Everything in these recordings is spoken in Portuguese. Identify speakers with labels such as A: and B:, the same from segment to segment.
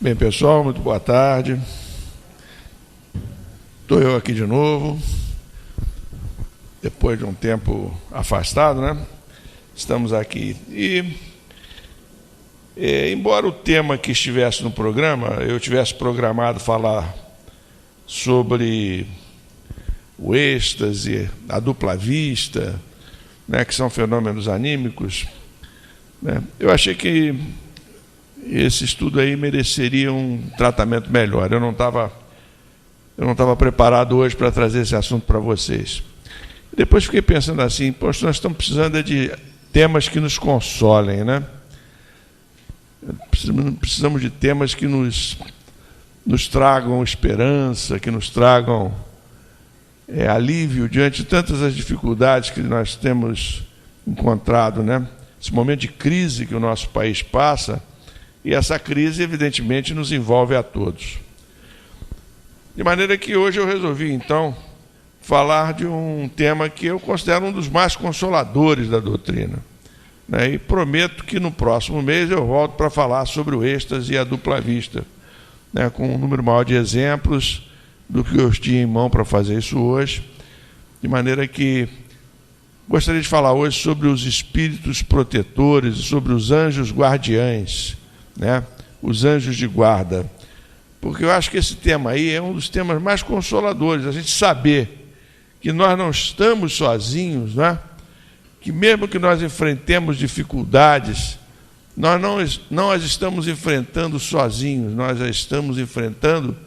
A: Bem, pessoal, muito boa tarde. Estou eu aqui de novo, depois de um tempo afastado, né? Estamos aqui. Embora o tema que estivesse no programa, eu tivesse programado falar sobre o êxtase, a dupla vista, né, que são fenômenos anímicos, né, eu achei que esse estudo aí mereceria um tratamento melhor. Eu não estava preparado hoje para trazer esse assunto para vocês. Depois fiquei pensando assim, poxa, nós estamos precisando de temas que nos consolem, né? Precisamos de temas que nos tragam esperança, que nos tragam alívio diante de tantas as dificuldades que nós temos encontrado, né? Esse momento de crise que o nosso país passa, e essa crise, evidentemente, nos envolve a todos. De maneira que hoje eu resolvi, então, falar de um tema que eu considero um dos mais consoladores da doutrina, né? E prometo que no próximo mês eu volto para falar sobre o êxtase e a dupla vista, né? Com um número maior de exemplos do que eu tinha em mão para fazer isso hoje, de maneira que gostaria de falar hoje sobre os espíritos protetores, sobre os anjos guardiães, né? Os anjos de guarda, porque eu acho que esse tema aí é um dos temas mais consoladores, a gente saber que nós não estamos sozinhos, né? Que mesmo que nós enfrentemos dificuldades, nós não as estamos enfrentando sozinhos, nós as estamos enfrentando,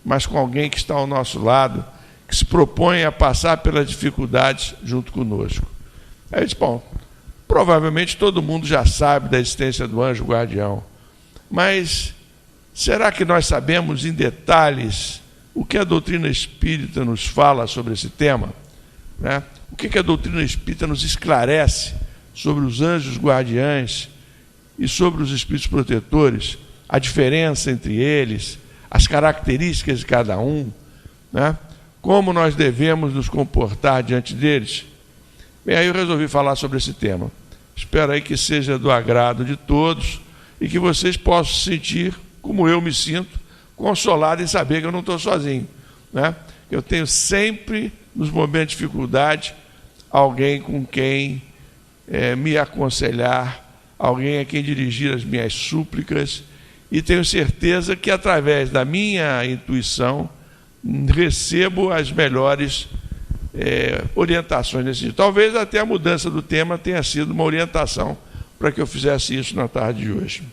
A: mas com alguém que está ao nosso lado, que se propõe a passar pelas dificuldades junto conosco. Aí eu disse, bom, provavelmente todo mundo já sabe da existência do anjo guardião, mas será que nós sabemos em detalhes o que a doutrina espírita nos fala sobre esse tema, né? O que a doutrina espírita nos esclarece sobre os anjos guardiães e sobre os espíritos protetores, a diferença entre eles, as características de cada um, né? Como nós devemos nos comportar diante deles? Bem, aí eu resolvi falar sobre esse tema. Espero aí que seja do agrado de todos e que vocês possam se sentir, como eu me sinto, consolado em saber que eu não estou sozinho, né? Eu tenho sempre, nos momentos de dificuldade, alguém com quem me aconselhar, alguém a quem dirigir as minhas súplicas, e tenho certeza que, através da minha intuição, recebo as melhores orientações nesse sentido. Talvez até a mudança do tema tenha sido uma orientação para que eu fizesse isso na tarde de hoje.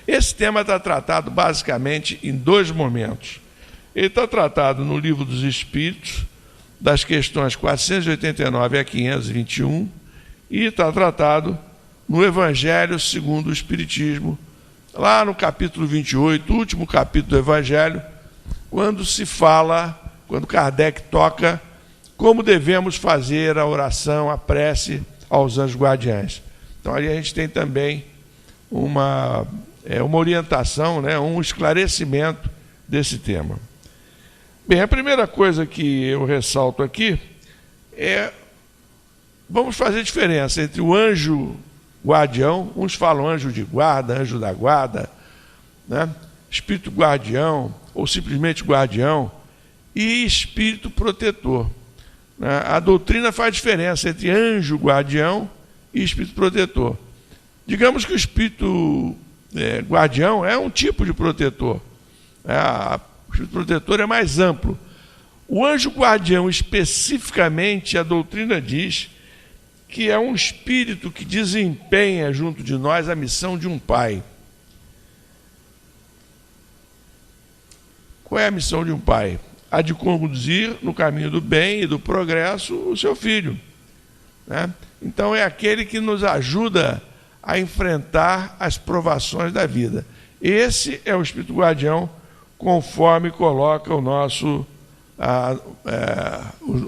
A: Esse tema está tratado basicamente em dois momentos. Ele está tratado no Livro dos Espíritos, das questões 489 a 521, e está tratado no Evangelho segundo o Espiritismo, lá no capítulo 28, último capítulo do Evangelho, quando Kardec toca como devemos fazer a oração, a prece aos anjos guardiães. Então, ali a gente tem também uma orientação, né, um esclarecimento desse tema. Bem, a primeira coisa que eu ressalto aqui vamos fazer diferença entre o anjo guardião, uns falam anjo de guarda, anjo da guarda, né, espírito guardião, ou simplesmente guardião, e espírito protetor. A doutrina faz diferença entre anjo guardião e espírito protetor. Digamos que o espírito guardião é um tipo de protetor. O espírito protetor é mais amplo. O anjo guardião, especificamente, a doutrina diz que é um espírito que desempenha junto de nós a missão de um pai. Qual é a missão de um pai? A de conduzir no caminho do bem e do progresso o seu filho, né? Então é aquele que nos ajuda a enfrentar as provações da vida. Esse é o espírito guardião, conforme coloca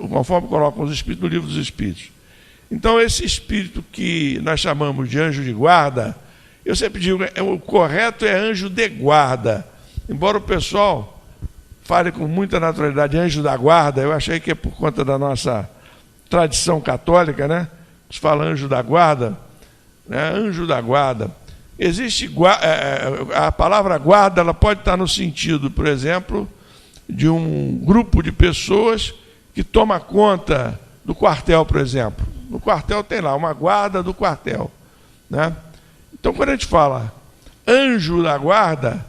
A: conforme colocam os espíritos no Livro dos Espíritos. Então esse espírito que nós chamamos de anjo de guarda, eu sempre digo, o correto é anjo de guarda. Embora o pessoal fale com muita naturalidade anjo da guarda, eu achei que é por conta da nossa tradição católica, né? Se fala anjo da guarda, né? Anjo da guarda. existe a palavra guarda, ela pode estar no sentido, por exemplo, de um grupo de pessoas que toma conta do quartel, por exemplo. No quartel tem lá uma guarda do quartel, né? Então, quando a gente fala anjo da guarda,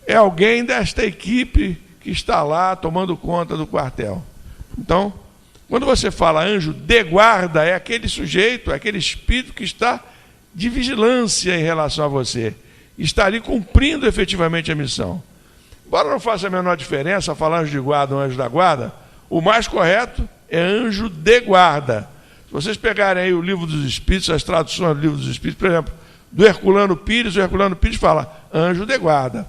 A: é alguém desta equipe que está lá tomando conta do quartel. Então, quando você fala anjo de guarda, é aquele sujeito, é aquele espírito que está de vigilância em relação a você, está ali cumprindo efetivamente a missão. Embora não faça a menor diferença falar anjo de guarda ou anjo da guarda, o mais correto é anjo de guarda. Se vocês pegarem aí o Livro dos Espíritos, as traduções do Livro dos Espíritos, por exemplo, do Herculano Pires, o Herculano Pires fala anjo de guarda.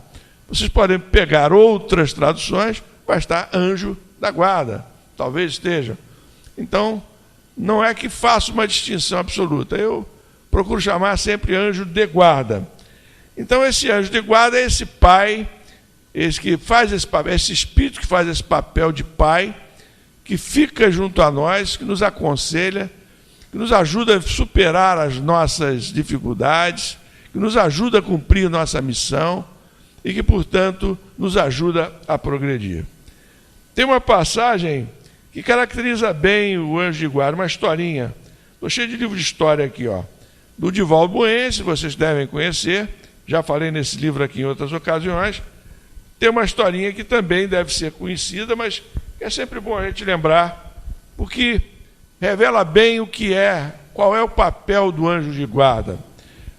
A: Vocês podem pegar outras traduções, vai estar anjo da guarda, talvez esteja. Então, não é que faça uma distinção absoluta, eu procuro chamar sempre anjo de guarda. Então, esse anjo de guarda é esse pai, esse que faz esse papel, esse espírito que faz esse papel de pai, que fica junto a nós, que nos aconselha, que nos ajuda a superar as nossas dificuldades, que nos ajuda a cumprir nossa missão e que, portanto, nos ajuda a progredir. Tem uma passagem que caracteriza bem o anjo de guarda, uma historinha. Estou cheio de livro de história aqui, ó. Do Divaldo Bueno, vocês devem conhecer, já falei nesse livro aqui em outras ocasiões. Tem uma historinha que também deve ser conhecida, mas é sempre bom a gente lembrar, porque revela bem o que é, qual é o papel do anjo de guarda.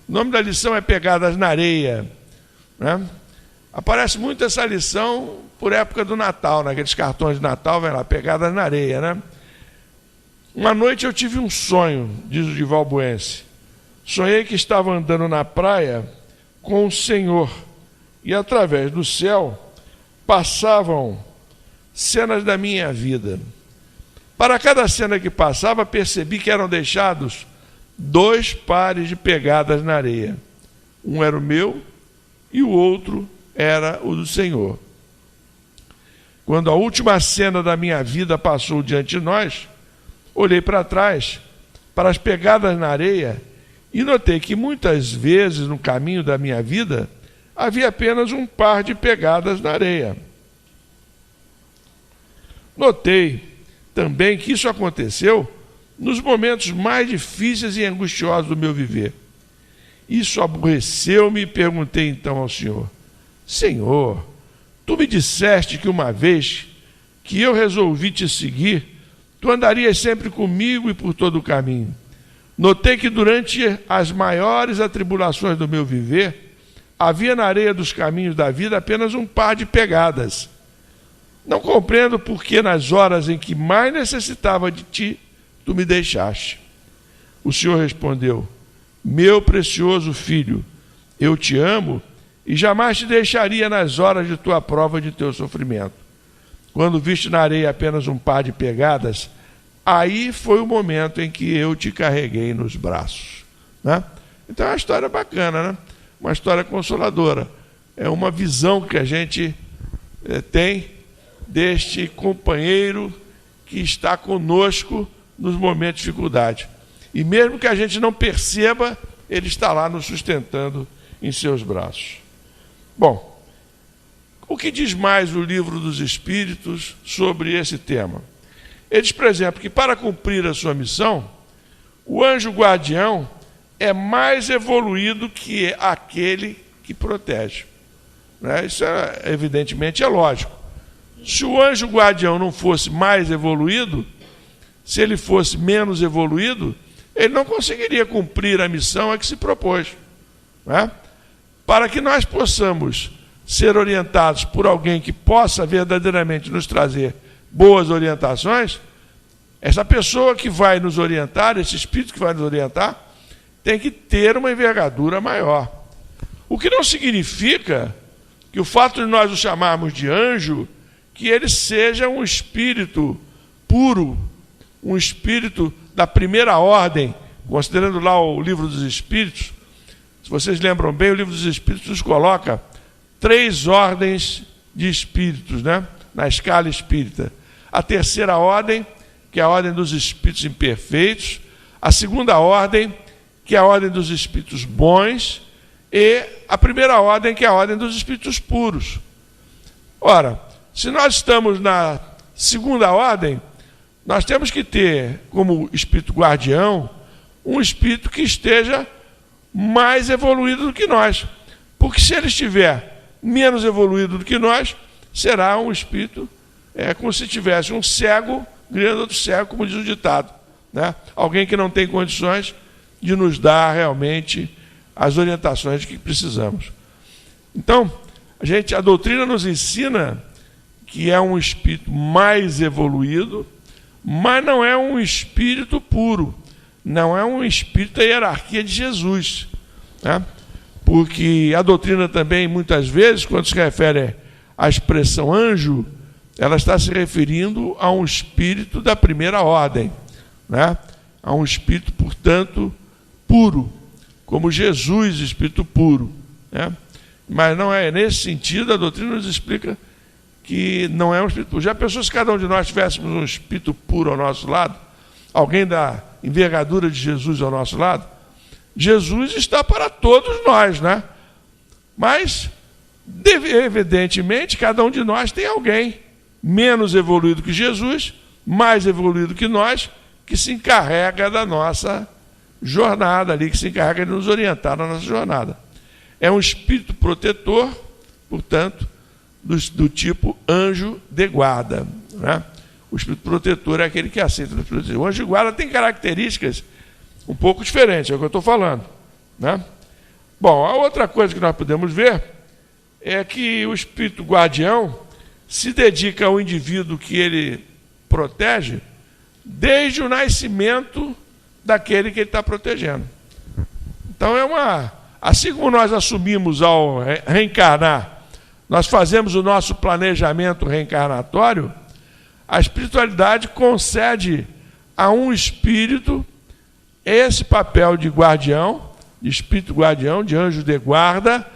A: O nome da lição é Pegadas na Areia, né? Aparece muito essa lição por época do Natal, naqueles cartões de Natal, vem lá, Pegadas na Areia, né? Uma noite eu tive um sonho, diz o Divaldo Bueno. Sonhei que estava andando na praia com o Senhor e através do céu passavam cenas da minha vida. Para cada cena que passava, percebi que eram deixados 2 pares de pegadas na areia. Um era o meu e o outro era o do Senhor. Quando a última cena da minha vida passou diante de nós, olhei para trás, para as pegadas na areia, e notei que muitas vezes no caminho da minha vida havia apenas um par de pegadas na areia. Notei também que isso aconteceu nos momentos mais difíceis e angustiosos do meu viver. Isso aborreceu-me e perguntei então ao Senhor: Senhor, tu me disseste que uma vez que eu resolvi te seguir, tu andarias sempre comigo e por todo o caminho. Notei que durante as maiores atribulações do meu viver, havia na areia dos caminhos da vida apenas um par de pegadas. Não compreendo por que nas horas em que mais necessitava de ti, tu me deixaste. O Senhor respondeu: meu precioso filho, eu te amo e jamais te deixaria nas horas de tua prova e de teu sofrimento. Quando viste na areia apenas um par de pegadas, aí foi o momento em que eu te carreguei nos braços. Né? Então é uma história bacana, né? Uma história consoladora. É uma visão que a gente tem deste companheiro que está conosco nos momentos de dificuldade. E mesmo que a gente não perceba, ele está lá nos sustentando em seus braços. Bom, o que diz mais o Livro dos Espíritos sobre esse tema? Ele diz, por exemplo, que para cumprir a sua missão, o anjo guardião é mais evoluído que aquele que protege. Né? Isso, evidentemente, é lógico. Se o anjo guardião não fosse mais evoluído, se ele fosse menos evoluído, ele não conseguiria cumprir a missão a que se propôs. Né? Para que nós possamos ser orientados por alguém que possa verdadeiramente nos trazer boas orientações, essa pessoa que vai nos orientar, esse espírito que vai nos orientar, tem que ter uma envergadura maior. O que não significa que o fato de nós o chamarmos de anjo, que ele seja um espírito puro, um espírito da primeira ordem, considerando lá o Livro dos Espíritos. Se vocês lembram bem, o Livro dos Espíritos nos coloca 3 ordens de espíritos, né? Na escala espírita. A terceira ordem, que é a ordem dos espíritos imperfeitos. A segunda ordem, que é a ordem dos espíritos bons. e a primeira ordem, que é a ordem dos espíritos puros. Ora, se nós estamos na segunda ordem, nós temos que ter como espírito guardião um espírito que esteja mais evoluído do que nós. Porque se ele estiver menos evoluído do que nós, será um espírito como se tivesse um cego guiando outro cego, como diz o ditado, né? Alguém que não tem condições de nos dar realmente as orientações que precisamos. Então, a doutrina nos ensina que é um espírito mais evoluído, mas não é um espírito puro, não é um espírito da hierarquia de Jesus, né? Porque a doutrina também, muitas vezes, quando se refere à expressão anjo, ela está se referindo a um espírito da primeira ordem, né? A um espírito, portanto, puro, como Jesus, espírito puro, né? Mas não é nesse sentido, a doutrina nos explica que não é um espírito puro. Já pensou se cada um de nós tivéssemos um espírito puro ao nosso lado? Alguém da envergadura de Jesus ao nosso lado? Jesus está para todos nós, né? Mas, evidentemente, cada um de nós tem alguém menos evoluído que Jesus, mais evoluído que nós, que se encarrega da nossa jornada ali, que se encarrega de nos orientar na nossa jornada. É um espírito protetor, portanto, do tipo anjo de guarda, né? O espírito protetor é aquele que aceita o protetor. O anjo de guarda tem características um pouco diferentes, é o que eu estou falando, né? Bom, a outra coisa que nós podemos ver é que o espírito guardião se dedica ao indivíduo que ele protege desde o nascimento daquele que ele está protegendo. Então assim como nós assumimos ao reencarnar, nós fazemos o nosso planejamento reencarnatório, a espiritualidade concede a um espírito esse papel de guardião, de espírito guardião, de anjo de guarda,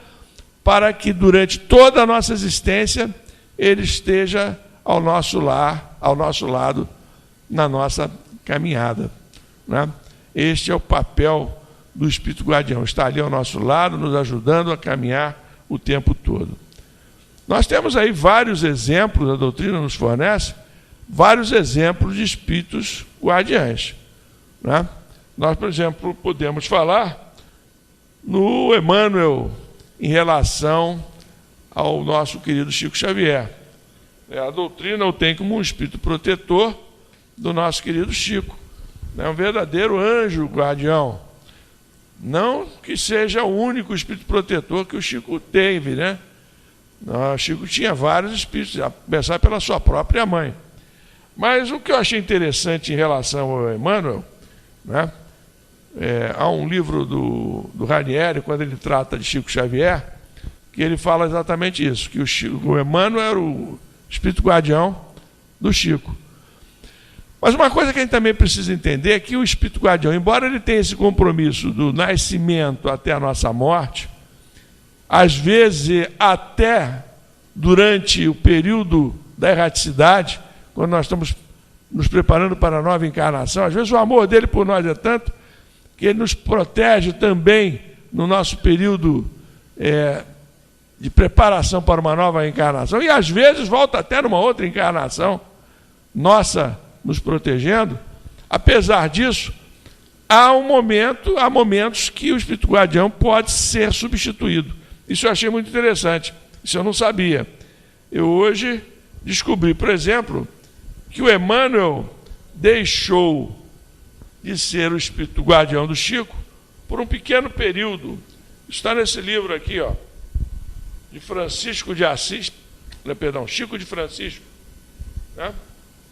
A: para que durante toda a nossa existência ele esteja ao nosso lado, na nossa caminhada, né? Este é o papel do espírito guardião, está ali ao nosso lado, nos ajudando a caminhar o tempo todo. Nós temos aí vários exemplos, a doutrina nos fornece vários exemplos de espíritos guardiães, né? Nós, por exemplo, podemos falar no Emmanuel em relação ao nosso querido Chico Xavier. A doutrina o tem como um espírito protetor do nosso querido Chico, né? Um verdadeiro anjo guardião. Não que seja o único espírito protetor que o Chico teve, né? O Chico tinha vários espíritos, a começar pela sua própria mãe. Mas o que eu achei interessante em relação ao Emmanuel, né? Há um livro do Ranieri, quando ele trata de Chico Xavier, que ele fala exatamente isso, que o Emmanuel era o espírito guardião do Chico. Mas uma coisa que a gente também precisa entender é que o espírito guardião, embora ele tenha esse compromisso do nascimento até a nossa morte, às vezes até durante o período da erraticidade, quando nós estamos nos preparando para a nova encarnação, às vezes o amor dele por nós é tanto que ele nos protege também no nosso período de preparação para uma nova encarnação, e às vezes volta até numa outra encarnação nossa nos protegendo. Apesar disso, há momentos que o espírito guardião pode ser substituído. Isso eu achei muito interessante, isso eu não sabia. Eu hoje descobri, por exemplo, que o Emmanuel deixou de ser o espírito guardião do Chico por um pequeno período. Está nesse livro aqui, ó, de Francisco de Assis, perdão, Chico de Francisco, né?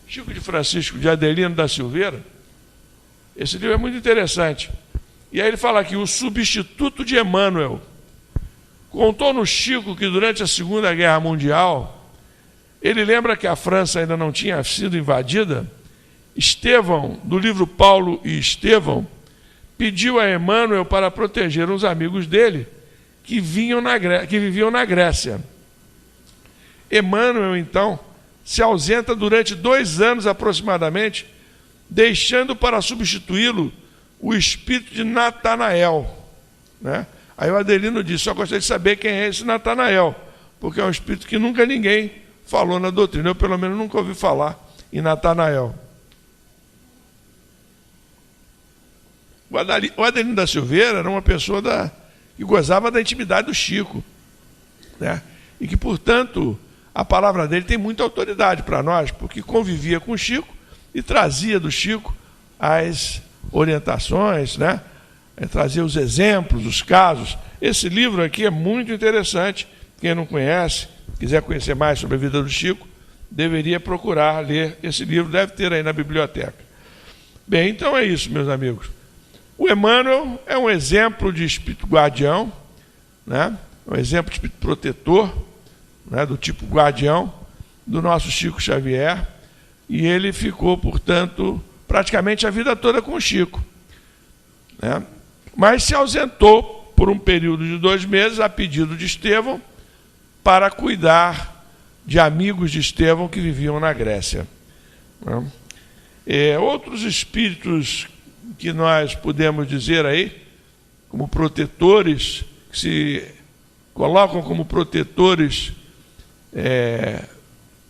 A: Chico de Francisco de Adelino da Silveira. Esse livro é muito interessante. E aí ele fala aqui, o substituto de Emmanuel contou no Chico que durante a Segunda Guerra Mundial, ele lembra que a França ainda não tinha sido invadida. Estevão, do livro Paulo e Estevão, pediu a Emmanuel para proteger uns amigos dele que viviam na Grécia. Emmanuel, então, se ausenta durante 2 anos aproximadamente, deixando para substituí-lo o espírito de Natanael, né? Aí o Adelino disse: só gostaria de saber quem é esse Natanael, porque é um espírito que nunca ninguém falou na doutrina. Eu, pelo menos, nunca ouvi falar em Natanael. O Adelino da Silveira era uma pessoa que gozava da intimidade do Chico, né? E que, portanto, a palavra dele tem muita autoridade para nós, porque convivia com o Chico e trazia do Chico as orientações, né? Trazia os exemplos, os casos. Esse livro aqui é muito interessante. Quem não conhece, quiser conhecer mais sobre a vida do Chico, deveria procurar ler esse livro, deve ter aí na biblioteca. Bem, então é isso, meus amigos. O Emmanuel é um exemplo de espírito guardião, né? Um exemplo de espírito protetor, né? Do tipo guardião, do nosso Chico Xavier, e ele ficou, portanto, praticamente a vida toda com o Chico, né? Mas se ausentou por um período de 2 meses, a pedido de Estevão, para cuidar de amigos de Estevão que viviam na Grécia, né? Outros espíritos que nós podemos dizer aí, como protetores, que se colocam como protetores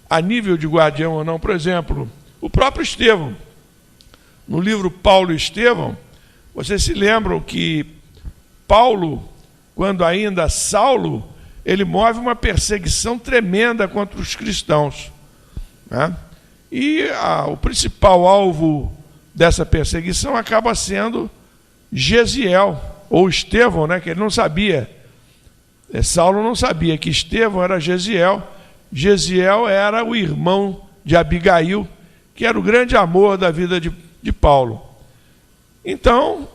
A: a nível de guardião ou não, por exemplo, o próprio Estevão. No livro Paulo e Estevão, vocês se lembram que Paulo, quando ainda Saulo, ele move uma perseguição tremenda contra os cristãos, né? E o principal alvo dessa perseguição acaba sendo Gesiel, ou Estevão, né? Que ele não sabia. Saulo não sabia que Estevão era Gesiel. Gesiel era o irmão de Abigail, que era o grande amor da vida de Paulo. Então,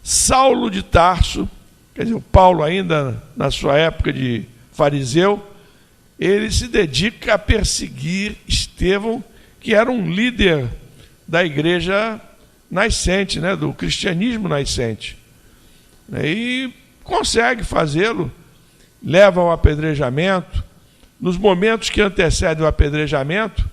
A: Saulo de Tarso, quer dizer, o Paulo ainda na sua época de fariseu, ele se dedica a perseguir Estevão, que era um líder da igreja nascente, né, do cristianismo nascente. E consegue fazê-lo, leva ao apedrejamento. Nos momentos que antecedem o apedrejamento,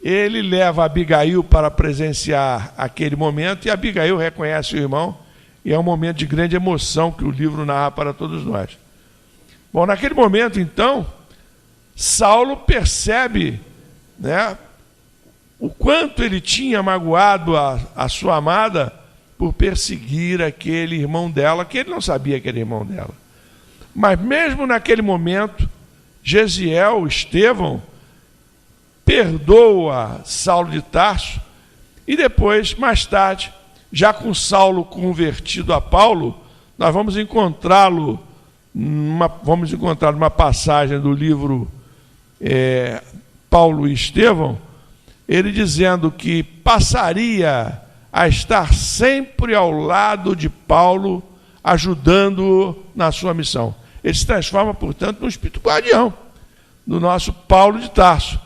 A: ele leva Abigail para presenciar aquele momento, e Abigail reconhece o irmão, e é um momento de grande emoção que o livro narra para todos nós. Bom, naquele momento, então, Saulo percebe, né, o quanto ele tinha magoado a sua amada por perseguir aquele irmão dela, que ele não sabia que era irmão dela. Mas mesmo naquele momento, Gesiel, Estevão, perdoa Saulo de Tarso, e depois, mais tarde, já com Saulo convertido a Paulo, nós vamos encontrá-lo numa passagem do livro Paulo e Estevão, ele dizendo que passaria a estar sempre ao lado de Paulo, ajudando-o na sua missão. Ele se transforma, portanto, num espírito guardião do nosso Paulo de Tarso.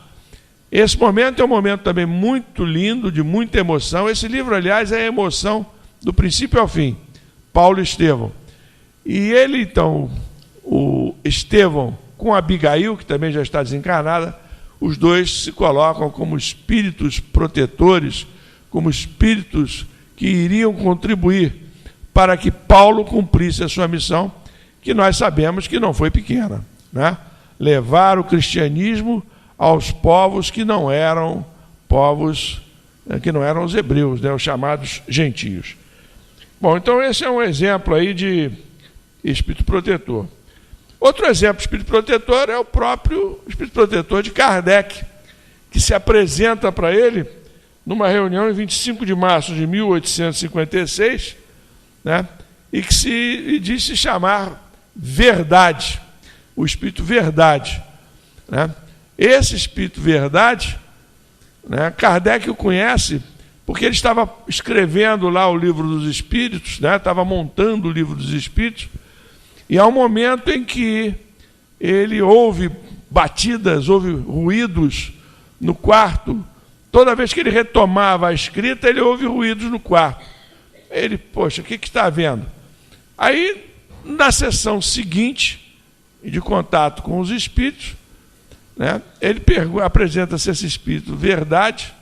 A: Esse momento é um momento também muito lindo, de muita emoção. Esse livro, aliás, é a emoção do princípio ao fim, Paulo e Estevão. E ele, então, o Estevão, com Abigail, que também já está desencarnada, os dois se colocam como espíritos protetores, como espíritos que iriam contribuir para que Paulo cumprisse a sua missão, que nós sabemos que não foi pequena, né? Levar o cristianismo aos povos que não eram os hebreus, né? Os chamados gentios. Bom, então esse é um exemplo aí de espírito protetor. Outro exemplo de espírito protetor é o próprio espírito protetor de Kardec, que se apresenta para ele numa reunião em 25 de março de 1856, né? E diz se chamar Verdade, o espírito Verdade, né? Esse espírito Verdade, né, Kardec o conhece porque ele estava escrevendo lá o livro dos Espíritos, né? Estava montando o livro dos Espíritos, e há um momento em que ele ouve batidas, ouve ruídos no quarto. Toda vez que ele retomava a escrita, ele ouve ruídos no quarto. Ele, poxa, o que está havendo? Aí, na sessão seguinte, de contato com os espíritos, né, ele apresenta-se esse espírito Verdade,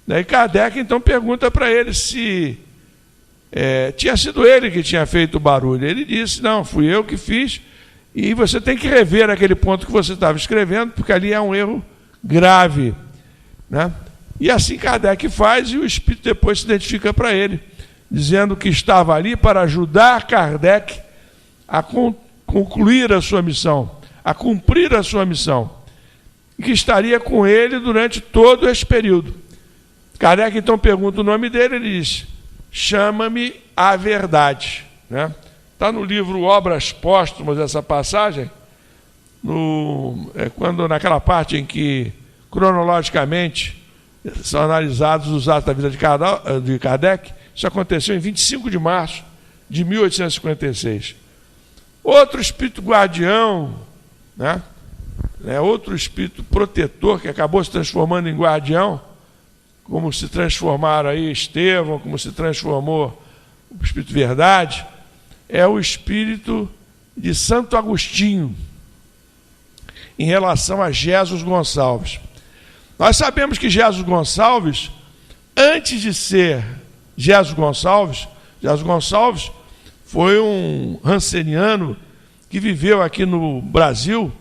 A: né, e Kardec então pergunta para ele se tinha sido ele que tinha feito o barulho. Ele disse, não, fui eu que fiz, e você tem que rever aquele ponto que você estava escrevendo, porque ali é um erro grave, né? E assim Kardec faz, e o Espírito depois se identifica para ele, dizendo que estava ali para ajudar Kardec a concluir a sua missão, a cumprir a sua missão, e que estaria com ele durante todo esse período. Kardec então pergunta o nome dele, ele diz, chama-me a verdade, né? Está no livro Obras Póstumas essa passagem, quando naquela parte em que cronologicamente são analisados os atos da vida de Kardec. Isso aconteceu em 25 de março de 1856. Outro espírito guardião, né? Outro espírito protetor que acabou se transformando em guardião, como se transformaram aí Estevão, como se transformou o Espírito Verdade, é o espírito de Santo Agostinho, em relação a Jesus Gonçalves. Nós sabemos que Jesus Gonçalves, antes de ser Jesus Gonçalves foi um ranceniano que viveu aqui no Brasil,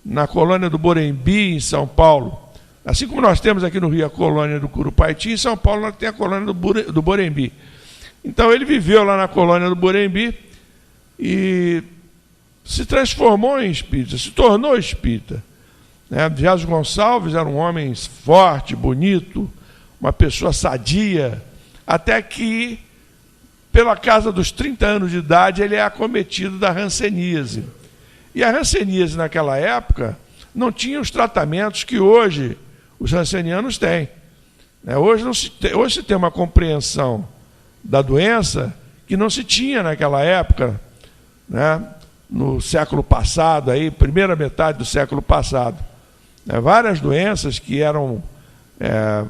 A: na colônia do Borembi, em São Paulo. Assim como nós temos aqui no Rio a colônia do Curupaiti, em São Paulo nós temos a colônia do Borembi. Então ele viveu lá na colônia do Borembi e se transformou em espírita, se tornou espírita. Jesus Gonçalves era um homem forte, bonito, uma pessoa sadia, até que, pela casa dos 30 anos de idade, ele é acometido da hanseníase. E a hanseníase, naquela época, não tinha os tratamentos que hoje os hansenianos têm. Hoje se tem uma compreensão da doença que não se tinha naquela época, né? No século passado, aí, primeira metade do século passado. Várias doenças que eram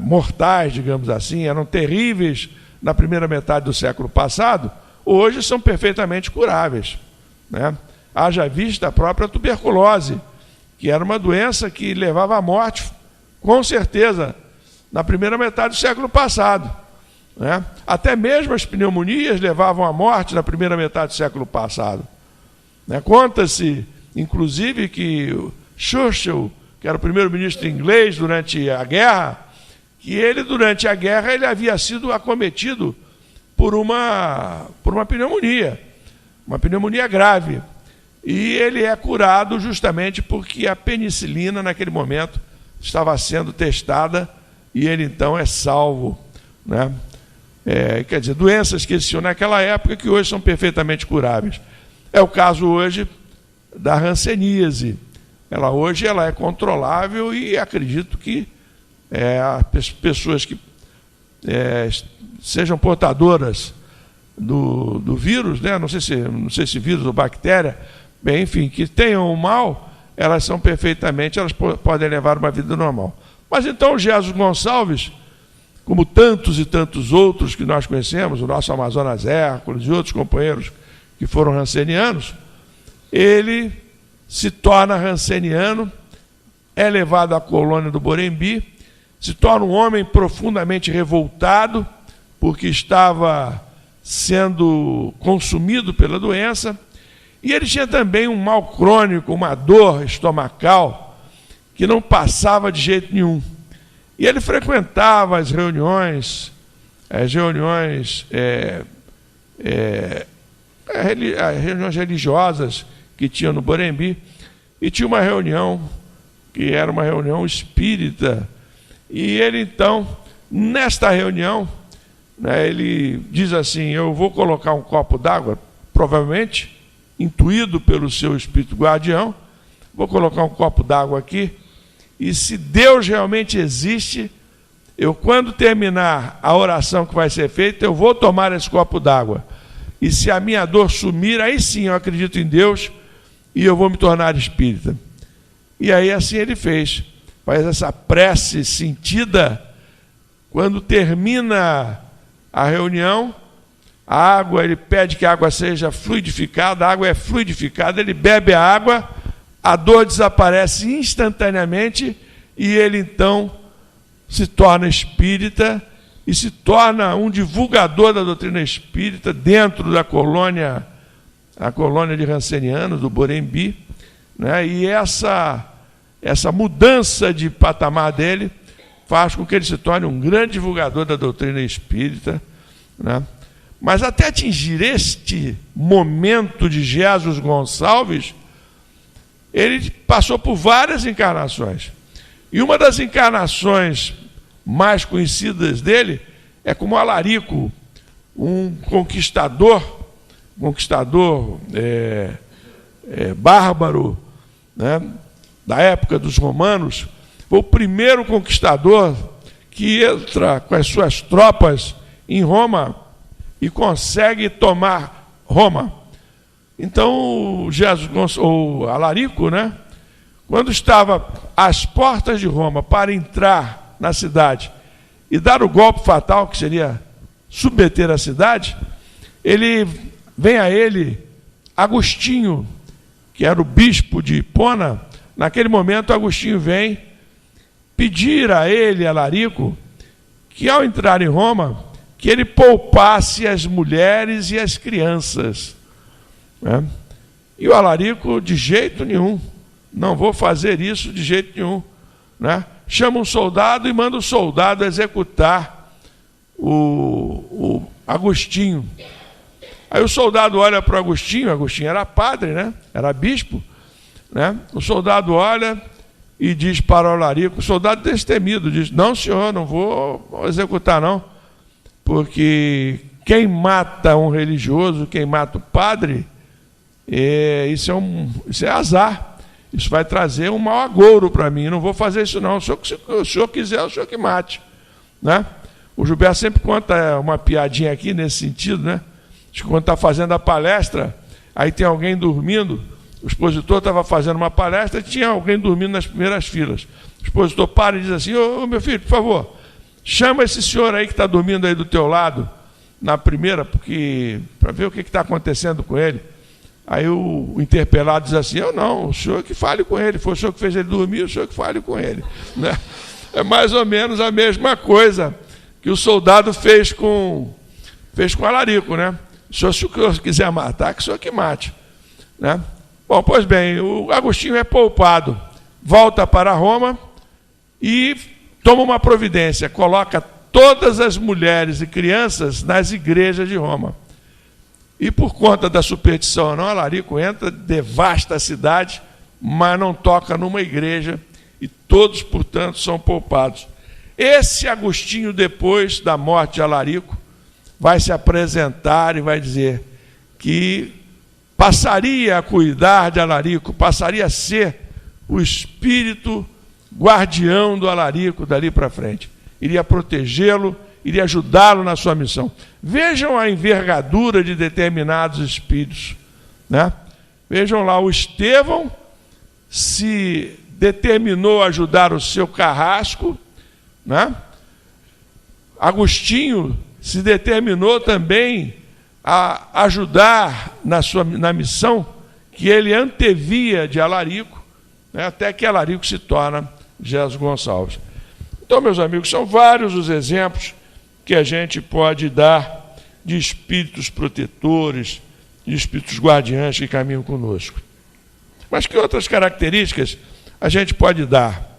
A: mortais, digamos assim, eram terríveis na primeira metade do século passado, hoje são perfeitamente curáveis, né? Haja vista a própria tuberculose, que era uma doença que levava à morte, com certeza, na primeira metade do século passado, né? Até mesmo as pneumonias levavam à morte na primeira metade do século passado. Conta-se, inclusive, que Churchill, que era o primeiro-ministro inglês durante a guerra, que ele, durante a guerra, ele havia sido acometido por uma pneumonia, uma pneumonia grave. E ele é curado justamente porque a penicilina, naquele momento, estava sendo testada e ele, então, é salvo, né? Quer dizer, doenças que existiam naquela época que hoje são perfeitamente curáveis. É o caso hoje da hanseníase. Hoje ela é controlável e acredito que as pessoas que sejam portadoras do vírus, né? não sei se vírus ou bactéria, bem, enfim, que tenham o mal, elas são perfeitamente, elas podem levar uma vida normal. Mas então o Jesus Gonçalves, como tantos e tantos outros que nós conhecemos, o nosso Amazonas Hércules e outros companheiros que foram hansenianos, ele se torna hanseniano, é levado à colônia do Borembi, se torna um homem profundamente revoltado, porque estava sendo consumido pela doença, e ele tinha também um mal crônico, uma dor estomacal, que não passava de jeito nenhum. E ele frequentava as reuniões religiosas que tinha no Borembi, e tinha uma reunião que era uma reunião espírita, e ele então, nesta reunião, né, ele diz assim: eu vou colocar um copo d'água, provavelmente intuído pelo seu espírito guardião, vou colocar um copo d'água aqui, e se Deus realmente existe, eu, quando terminar a oração que vai ser feita, eu vou tomar esse copo d'água, e se a minha dor sumir, aí sim eu acredito em Deus e eu vou me tornar espírita. E aí assim ele fez, faz essa prece sentida. Quando termina a reunião, a água, ele pede que a água seja fluidificada, a água é fluidificada, ele bebe a água, a dor desaparece instantaneamente e ele então se torna espírita e se torna um divulgador da doutrina espírita dentro da colônia, a colônia de rancenianos, do Borembi, né? E essa mudança de patamar dele faz com que ele se torne um grande divulgador da doutrina espírita, né? Mas até atingir este momento de Jesus Gonçalves, ele passou por várias encarnações. E uma das encarnações mais conhecidas dele é como Alarico, um conquistador bárbaro, né, da época dos romanos. Foi o primeiro conquistador que entra com as suas tropas em Roma e consegue tomar Roma. Então, o Alarico, né, quando estava às portas de Roma para entrar na cidade e dar o golpe fatal, que seria submeter a cidade, vem a ele Agostinho, que era o bispo de Hipona. Naquele momento, Agostinho vem pedir a ele, Alarico, que ao entrar em Roma, que ele poupasse as mulheres e as crianças, né? E o Alarico, de jeito nenhum, não vou fazer isso de jeito nenhum, né? Chama um soldado e manda o soldado executar o Agostinho. Aí o soldado olha para o Agostinho era padre, né? Era bispo, né? O soldado olha e diz para o Alarico, o soldado destemido, diz: não, senhor, não vou executar não, porque quem mata um religioso, quem mata o padre, isso é azar, isso vai trazer um mau agouro para mim, não vou fazer isso não, se o senhor quiser, o senhor que mate, né? O Gilberto sempre conta uma piadinha aqui nesse sentido, né? Quando está fazendo a palestra, aí tem alguém dormindo, o expositor estava fazendo uma palestra e tinha alguém dormindo nas primeiras filas. O expositor para e diz assim: ô meu filho, por favor, chama esse senhor aí que está dormindo aí do teu lado, na primeira, para ver o que está acontecendo com ele. Aí o interpelado diz assim: eu não, o senhor que fale com ele, foi o senhor que fez ele dormir, o senhor que fale com ele, né? É mais ou menos a mesma coisa que o soldado fez com Alarico, né? Se o senhor quiser matar, que o senhor que mate, né? Bom, pois bem, o Agostinho é poupado, volta para Roma e toma uma providência, coloca todas as mulheres e crianças nas igrejas de Roma. E por conta da superstição, não, Alarico entra, devasta a cidade, mas não toca numa igreja, e todos, portanto, são poupados. Esse Agostinho, depois da morte de Alarico, vai se apresentar e vai dizer que passaria a cuidar de Alarico, passaria a ser o espírito guardião do Alarico dali para frente. Iria protegê-lo, iria ajudá-lo na sua missão. Vejam a envergadura de determinados espíritos, né? Vejam lá, o Estevão se determinou a ajudar o seu carrasco, né? Agostinho se determinou também a ajudar na missão que ele antevia de Alarico, né, até que Alarico se torna Jesus Gonçalves. Então, meus amigos, são vários os exemplos que a gente pode dar de espíritos protetores, de espíritos guardiães que caminham conosco. Mas que outras características a gente pode dar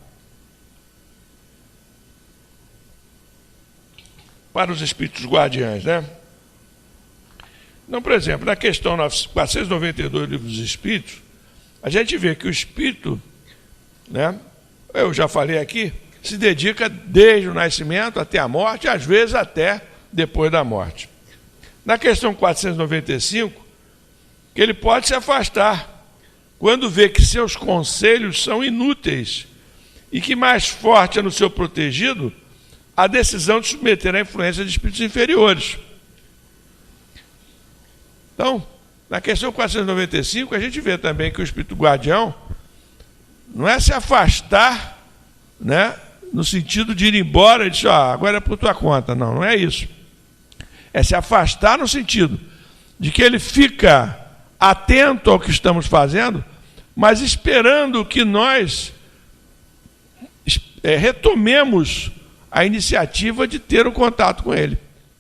A: para os espíritos guardiães, né? Então, por exemplo, na questão 492 do Livro dos Espíritos, a gente vê que o espírito, né, eu já falei aqui, se dedica desde o nascimento até a morte, às vezes até depois da morte. Na questão 495, que ele pode se afastar quando vê que seus conselhos são inúteis e que mais forte é no seu protegido a decisão de submeter à influência de espíritos inferiores. Então, na questão 495, a gente vê também que o espírito guardião não é se afastar, né, no sentido de ir embora e dizer: agora é por tua conta. Não, não é isso. É se afastar no sentido de que ele fica atento ao que estamos fazendo, mas esperando que nós retomemos a iniciativa de ter o contato com ele.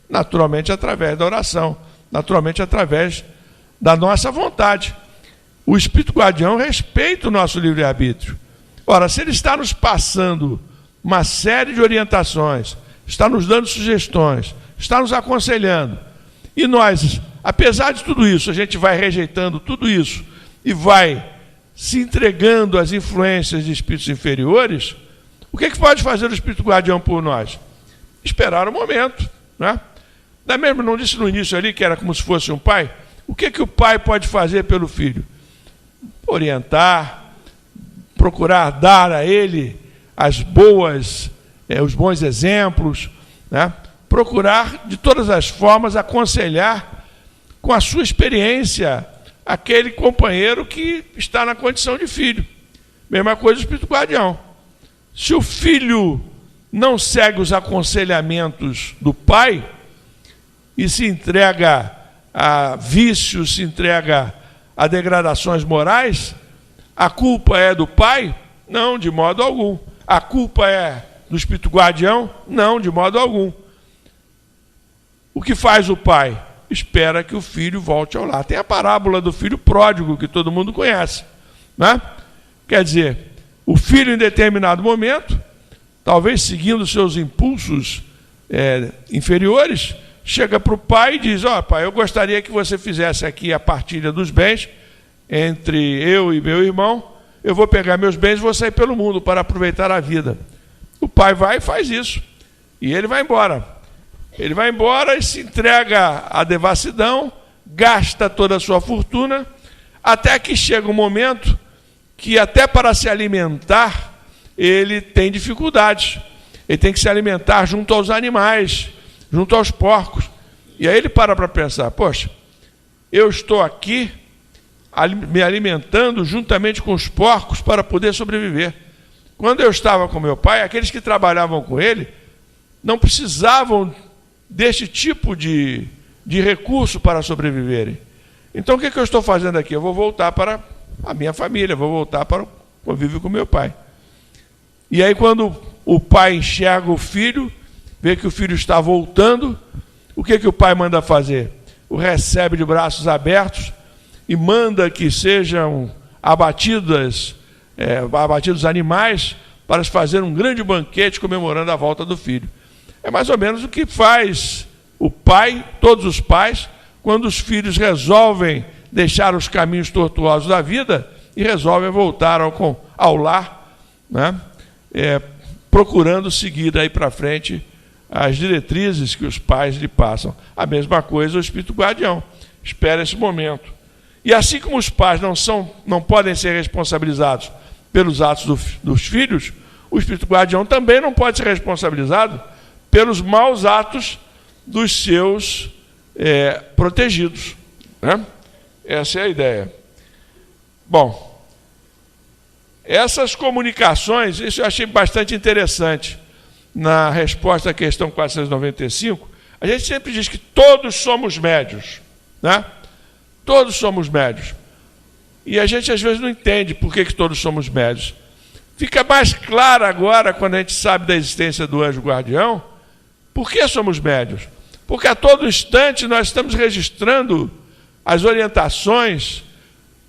A: Naturalmente através da oração, naturalmente através da nossa vontade. O Espírito Guardião respeita o nosso livre-arbítrio. Ora, se ele está nos passando uma série de orientações, está nos dando sugestões, está nos aconselhando, e nós, apesar de tudo isso, a gente vai rejeitando tudo isso e vai se entregando às influências de espíritos inferiores, o que pode fazer o Espírito Guardião por nós? Esperar o momento, né? Da mesma, não disse no início ali que era como se fosse um pai? O que o pai pode fazer pelo filho? Orientar, procurar dar a ele os bons exemplos, né? Procurar de todas as formas aconselhar com a sua experiência aquele companheiro que está na condição de filho. Mesma coisa do Espírito Guardião. Se o filho não segue os aconselhamentos do pai e se entrega a vícios, se entrega a degradações morais, a culpa é do pai? Não, de modo algum. A culpa é do Espírito Guardião? Não, de modo algum. O que faz o pai? Espera que o filho volte ao lar. Tem a parábola do filho pródigo, que todo mundo conhece, né? Quer dizer, o filho em determinado momento, talvez seguindo seus impulsos inferiores, chega para o pai e diz: pai, eu gostaria que você fizesse aqui a partilha dos bens entre eu e meu irmão, eu vou pegar meus bens e vou sair pelo mundo para aproveitar a vida. O pai vai e faz isso, e ele vai embora. Ele vai embora e se entrega à devassidão, gasta toda a sua fortuna, até que chega um momento que até para se alimentar, ele tem dificuldades. Ele tem que se alimentar junto aos animais, junto aos porcos. E aí ele para pensar: poxa, eu estou aqui me alimentando juntamente com os porcos para poder sobreviver. Quando eu estava com meu pai, aqueles que trabalhavam com ele não precisavam deste tipo de recurso para sobreviverem. Então o que eu estou fazendo aqui? Eu vou voltar para a minha família, vou voltar para o convívio com meu pai. E aí quando o pai enxerga o filho, vê que o filho está voltando, o que o pai manda fazer? O recebe de braços abertos e manda que sejam abatidos animais para se fazer um grande banquete comemorando a volta do filho. É mais ou menos o que faz o pai, todos os pais, quando os filhos resolvem deixar os caminhos tortuosos da vida e resolvem voltar ao lar, né? Procurando seguir daí para frente as diretrizes que os pais lhe passam. A mesma coisa o Espírito Guardião. Espera esse momento. E assim como os pais não podem ser responsabilizados pelos atos dos filhos, o Espírito Guardião também não pode ser responsabilizado pelos maus atos dos seus protegidos, né? Essa é a ideia. Bom, essas comunicações, isso eu achei bastante interessante na resposta à questão 495. A gente sempre diz que todos somos médios, né? Todos somos médios. E a gente às vezes não entende por que todos somos médios. Fica mais claro agora, quando a gente sabe da existência do anjo guardião, por que somos médios? Porque a todo instante nós estamos registrando as orientações,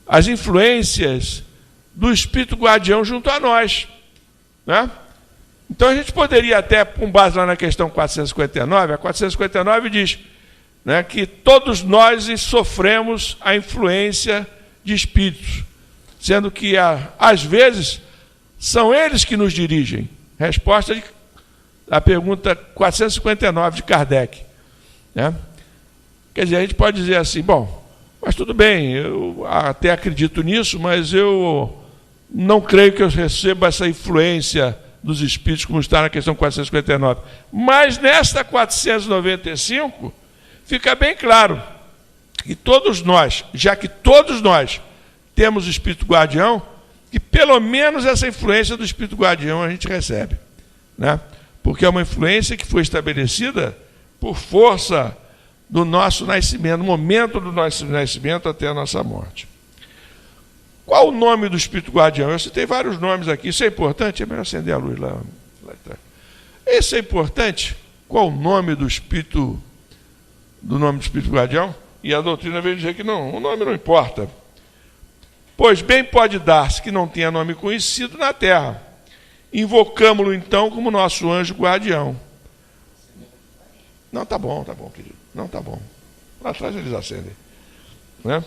A: as influências do Espírito Guardião junto a nós, né? Então a gente poderia até, com base lá na questão 459, a 459 diz, né, que todos nós sofremos a influência de espíritos, sendo que às vezes são eles que nos dirigem. Resposta à pergunta 459 de Kardec, né? Quer dizer, a gente pode dizer assim: bom, mas tudo bem, eu até acredito nisso, mas eu não creio que eu receba essa influência dos espíritos, como está na questão 459. Mas nesta 495, fica bem claro que todos nós, já que todos nós temos o Espírito Guardião, que pelo menos essa influência do Espírito Guardião a gente recebe, né? Porque é uma influência que foi estabelecida por força do nosso nascimento, no momento do nosso nascimento até a nossa morte. Qual o nome do Espírito Guardião? Eu citei vários nomes aqui, isso é importante, é melhor acender a luz lá atrás. Isso é importante. Qual o nome do espírito, guardião? E a doutrina veio dizer que não, o nome não importa. Pois bem pode dar-se que não tenha nome conhecido na terra. Invocamo-lo então como nosso anjo guardião. Não, tá bom, querido. Não, tá bom. Lá atrás eles acendem. Né?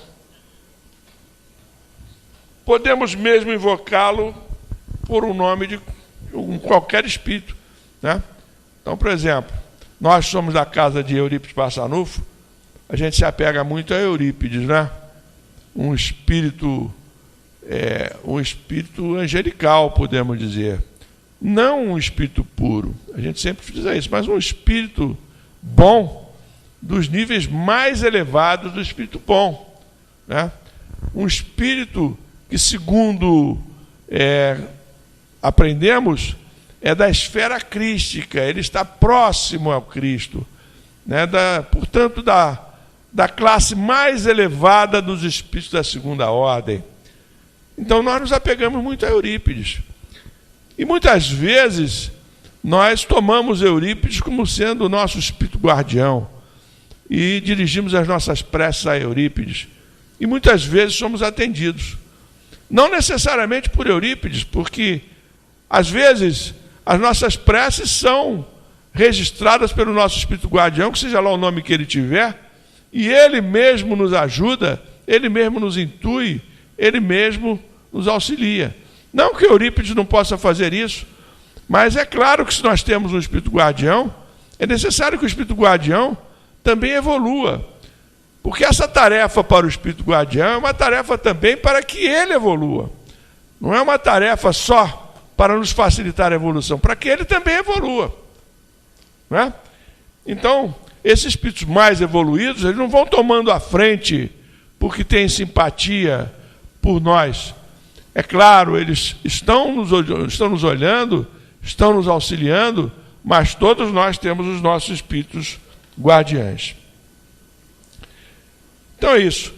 A: Podemos mesmo invocá-lo por um nome de qualquer espírito. Né? Então, por exemplo, nós somos da casa de Eurípides Barçanufo, a gente se apega muito a Eurípides, né? Um espírito angelical, podemos dizer. Não um espírito puro, a gente sempre diz isso, mas um espírito bom, dos níveis mais elevados do espírito bom. Né? Um espírito que, segundo aprendemos, é da esfera crística, ele está próximo ao Cristo, né? Portanto, da classe mais elevada dos espíritos da segunda ordem. Então, nós nos apegamos muito a Eurípides. E muitas vezes, nós tomamos Eurípides como sendo o nosso espírito guardião e dirigimos as nossas preces a Eurípides. E muitas vezes somos atendidos. Não necessariamente por Eurípides, porque, às vezes, as nossas preces são registradas pelo nosso espírito guardião, que seja lá o nome que ele tiver, e ele mesmo nos ajuda, ele mesmo nos intui, ele mesmo nos auxilia. Não que Eurípides não possa fazer isso, mas é claro que se nós temos um espírito guardião, é necessário que o espírito guardião também evolua. Porque essa tarefa para o espírito guardião é uma tarefa também para que ele evolua. Não é uma tarefa só para nos facilitar a evolução, para que ele também evolua. Não é? Então, esses espíritos mais evoluídos, eles não vão tomando a frente porque têm simpatia por nós. É claro, eles estão nos olhando, estão nos auxiliando, mas todos nós temos os nossos espíritos guardiães. Então é isso.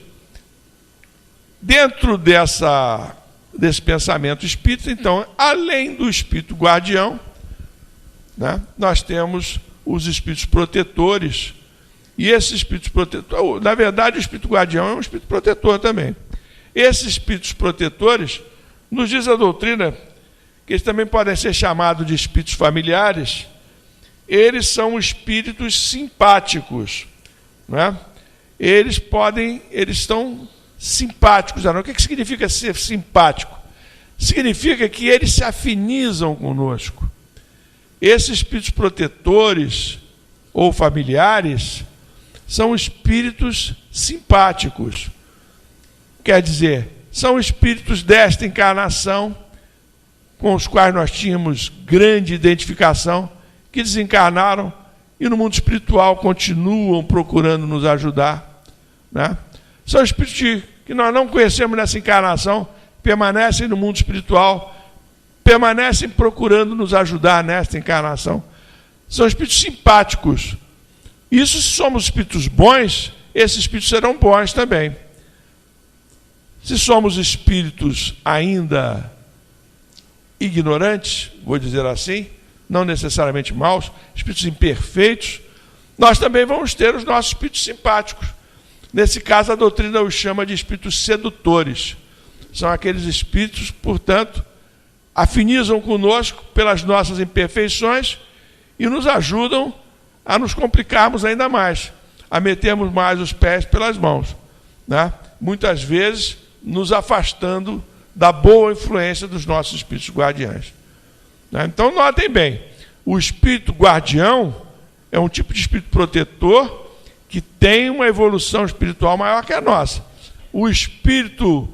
A: Dentro desse pensamento espírita, então, além do espírito guardião, né, nós temos os espíritos protetores. E esses espíritos protetores, na verdade, o espírito guardião é um espírito protetor também. Esses espíritos protetores, nos diz a doutrina, que eles também podem ser chamados de espíritos familiares, eles são espíritos simpáticos, não é? Eles estão simpáticos. O que significa ser simpático? Significa que eles se afinizam conosco. Esses espíritos protetores ou familiares são espíritos simpáticos. Quer dizer, são espíritos desta encarnação, com os quais nós tínhamos grande identificação, que desencarnaram e no mundo espiritual continuam procurando nos ajudar. Né? São espíritos que nós não conhecemos nessa encarnação, permanecem no mundo espiritual, permanecem procurando nos ajudar nesta encarnação. São espíritos simpáticos. Isso, se somos espíritos bons, esses espíritos serão bons também. Se somos espíritos ainda ignorantes, vou dizer assim, não necessariamente maus, espíritos imperfeitos, nós também vamos ter os nossos espíritos simpáticos. Nesse caso, a doutrina os chama de espíritos sedutores. São aqueles espíritos, portanto, afinizam conosco pelas nossas imperfeições e nos ajudam a nos complicarmos ainda mais, a metermos mais os pés pelas mãos, né? Muitas vezes nos afastando da boa influência dos nossos espíritos guardiães. Né? Então, notem bem, o espírito guardião é um tipo de espírito protetor que tem uma evolução espiritual maior que a nossa. O espírito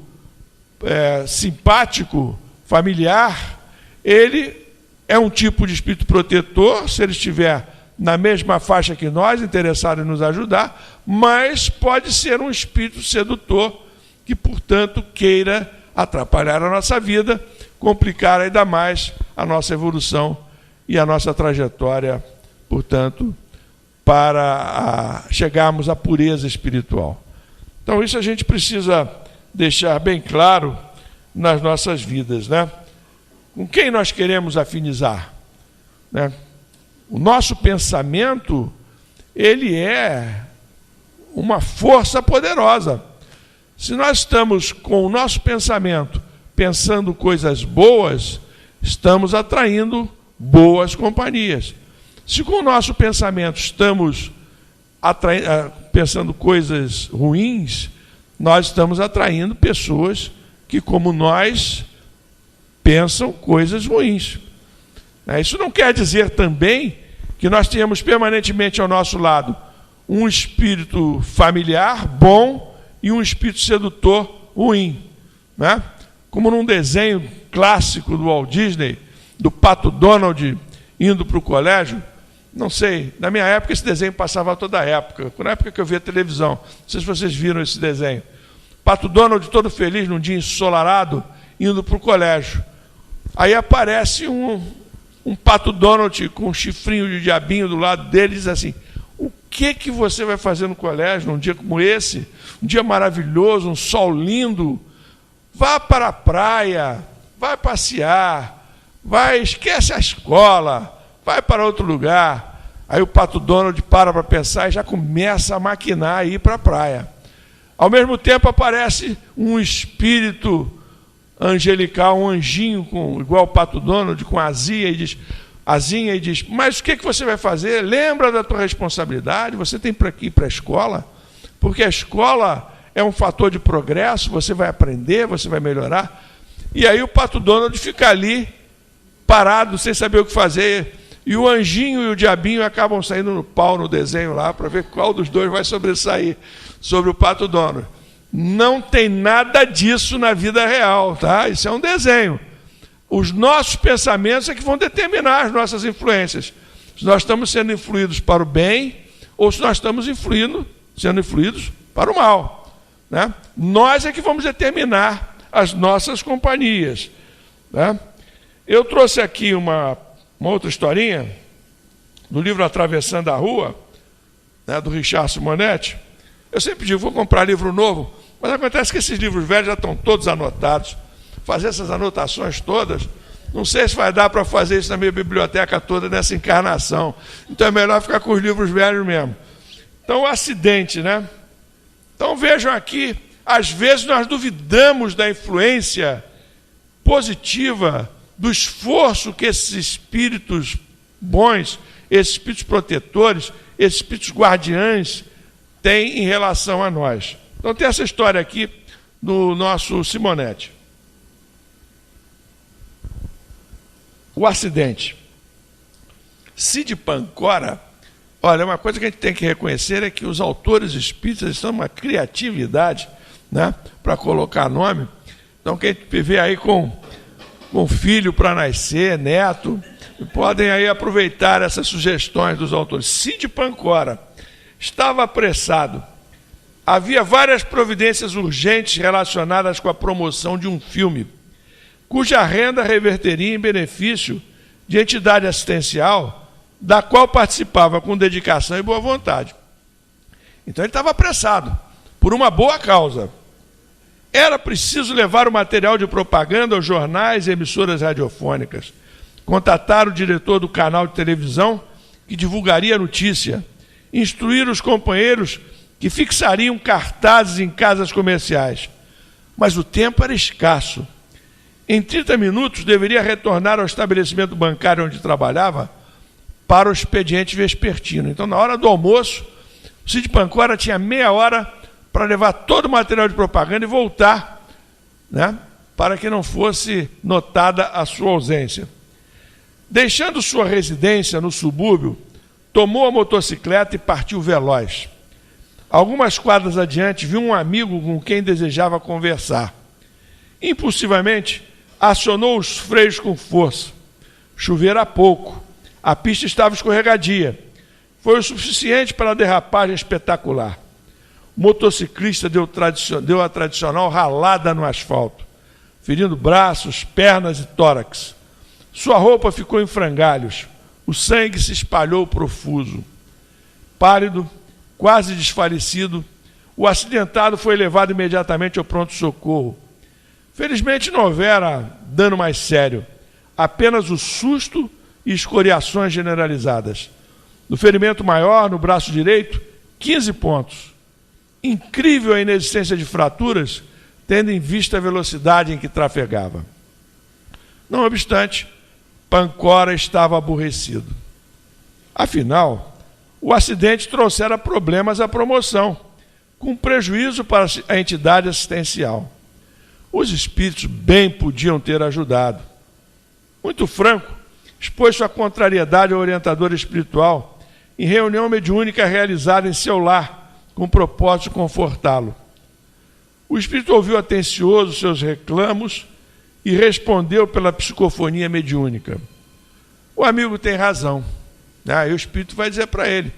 A: simpático, familiar, ele é um tipo de espírito protetor, se ele estiver na mesma faixa que nós, interessado em nos ajudar, mas pode ser um espírito sedutor que, portanto, queira atrapalhar a nossa vida, complicar ainda mais a nossa evolução e a nossa trajetória, portanto, para chegarmos à pureza espiritual. Então, isso a gente precisa deixar bem claro nas nossas vidas, né? Com quem nós queremos afinizar? Né? O nosso pensamento, ele é uma força poderosa. Se nós estamos com o nosso pensamento pensando coisas boas, estamos atraindo boas companhias. Se com o nosso pensamento estamos pensando coisas ruins, nós estamos atraindo pessoas que, como nós, pensam coisas ruins. Isso não quer dizer também que nós tenhamos permanentemente ao nosso lado um espírito familiar bom e um espírito sedutor ruim, né? Como num desenho clássico do Walt Disney, do Pato Donald indo para o colégio. Não sei, na minha época esse desenho passava toda a época, na época que eu via televisão. Não sei se vocês viram esse desenho. Pato Donald todo feliz num dia ensolarado, indo para o colégio. Aí aparece um Pato Donald com um chifrinho de diabinho do lado dele e diz assim: o que você vai fazer no colégio num dia como esse? Um dia maravilhoso, um sol lindo. Vá para a praia, vai passear, esquece a escola, vai para outro lugar. Aí o Pato Donald para pensar e já começa a maquinar e ir para a praia. Ao mesmo tempo aparece um espírito angelical, um anjinho igual o Pato Donald, com asinha e diz: mas o que você vai fazer? Lembra da tua responsabilidade, você tem para ir para a escola, porque a escola é um fator de progresso, você vai aprender, você vai melhorar. E aí o Pato Donald fica ali, parado, sem saber o que fazer, e o anjinho e o diabinho acabam saindo no pau no desenho lá, para ver qual dos dois vai sobressair sobre o Pato Donald. Não tem nada disso na vida real, tá? Isso é um desenho. Os nossos pensamentos é que vão determinar as nossas influências. Se nós estamos sendo influídos para o bem ou se nós estamos sendo influídos para o mal, né? Nós é que vamos determinar as nossas companhias, né? Eu trouxe aqui uma outra historinha do livro Atravessando a Rua, né, do Richard Simonetti. Eu sempre digo, vou comprar livro novo, mas acontece que esses livros velhos já estão todos anotados. Fazer essas anotações todas, não sei se vai dar para fazer isso na minha biblioteca toda nessa encarnação. Então é melhor ficar com os livros velhos mesmo. Então, o acidente, né? Então vejam aqui, às vezes nós duvidamos da influência positiva, do esforço que esses espíritos bons, esses espíritos protetores, esses espíritos guardiães têm em relação a nós. Então tem essa história aqui do nosso Simonetti. O acidente. Cid Pancora, olha, uma coisa que a gente tem que reconhecer é que os autores espíritas estão numa criatividade, né, para colocar nome. Então quem vê aí com filho para nascer, neto, podem aí aproveitar essas sugestões dos autores. Cid Pancora estava apressado. Havia várias providências urgentes relacionadas com a promoção de um filme, cuja renda reverteria em benefício de entidade assistencial, da qual participava com dedicação e boa vontade. Então ele estava apressado, por uma boa causa. Era preciso levar o material de propaganda aos jornais e emissoras radiofônicas, contatar o diretor do canal de televisão que divulgaria a notícia, instruir os companheiros que fixariam cartazes em casas comerciais. Mas o tempo era escasso. Em 30 minutos deveria retornar ao estabelecimento bancário onde trabalhava para o expediente vespertino. Então, na hora do almoço, o Cid Pancora tinha meia hora para levar todo o material de propaganda e voltar, né, para que não fosse notada a sua ausência. Deixando sua residência no subúrbio, tomou a motocicleta e partiu veloz. Algumas quadras adiante, viu um amigo com quem desejava conversar. Impulsivamente, acionou os freios com força. Chovera pouco. A pista estava escorregadia. Foi o suficiente para a derrapagem espetacular. O motociclista deu a tradicional ralada no asfalto, ferindo braços, pernas e tórax. Sua roupa ficou em frangalhos. O sangue se espalhou profuso. Pálido, quase desfalecido, o acidentado foi levado imediatamente ao pronto-socorro. Felizmente não houvera dano mais sério, apenas o susto e escoriações generalizadas. No ferimento maior, no braço direito, 15 pontos. Incrível a inexistência de fraturas, tendo em vista a velocidade em que trafegava. Não obstante, Pancora estava aborrecido. Afinal, o acidente trouxera problemas à promoção, com prejuízo para a entidade assistencial. Os espíritos bem podiam ter ajudado. Muito franco, expôs sua contrariedade ao orientador espiritual em reunião mediúnica realizada em seu lar, com o propósito de confortá-lo. O espírito ouviu atencioso seus reclamos e respondeu pela psicofonia mediúnica. O amigo tem razão. E o espírito vai dizer para ele,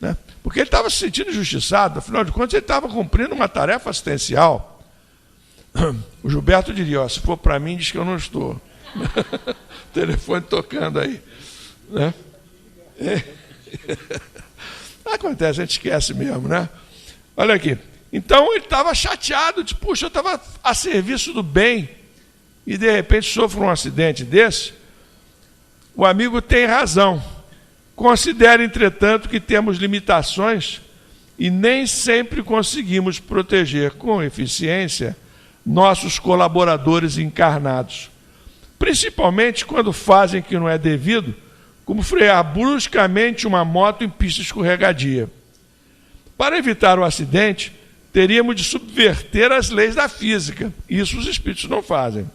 A: né? Porque ele estava se sentindo injustiçado, afinal de contas ele estava cumprindo uma tarefa assistencial. O Gilberto diria, se for para mim, diz que eu não estou. Telefone tocando aí, né? Acontece, a gente esquece mesmo, né? Olha aqui. Então ele estava chateado, de puxa, eu estava a serviço do bem e de repente sofro um acidente desse. O amigo tem razão. Considere, entretanto, que temos limitações e nem sempre conseguimos proteger com eficiência nossos colaboradores encarnados, principalmente quando fazem o que não é devido, como frear bruscamente uma moto em pista escorregadia. Para evitar o acidente, teríamos de subverter as leis da física. Isso os espíritos não fazem.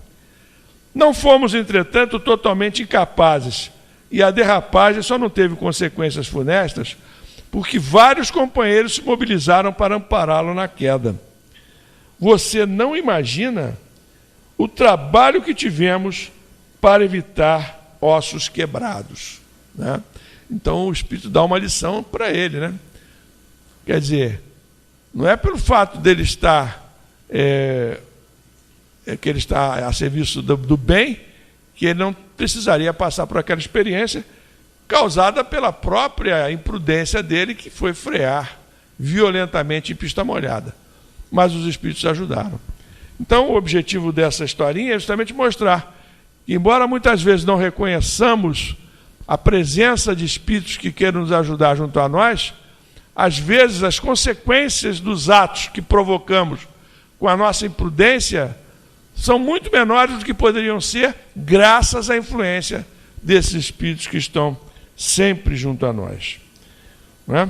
A: Não fomos, entretanto, totalmente incapazes, e a derrapagem só não teve consequências funestas, porque vários companheiros se mobilizaram para ampará-lo na queda. Você não imagina o trabalho que tivemos para evitar ossos quebrados, né? Então o Espírito dá uma lição para ele, né? Quer dizer, não é pelo fato dele estar que ele está a serviço do bem que ele não precisaria passar por aquela experiência causada pela própria imprudência dele, que foi frear violentamente em pista molhada. Mas os espíritos ajudaram. Então, o objetivo dessa historinha é justamente mostrar que, embora muitas vezes não reconheçamos a presença de espíritos que queiram nos ajudar junto a nós, às vezes as consequências dos atos que provocamos com a nossa imprudência são muito menores do que poderiam ser, graças à influência desses espíritos que estão sempre junto a nós. Não é?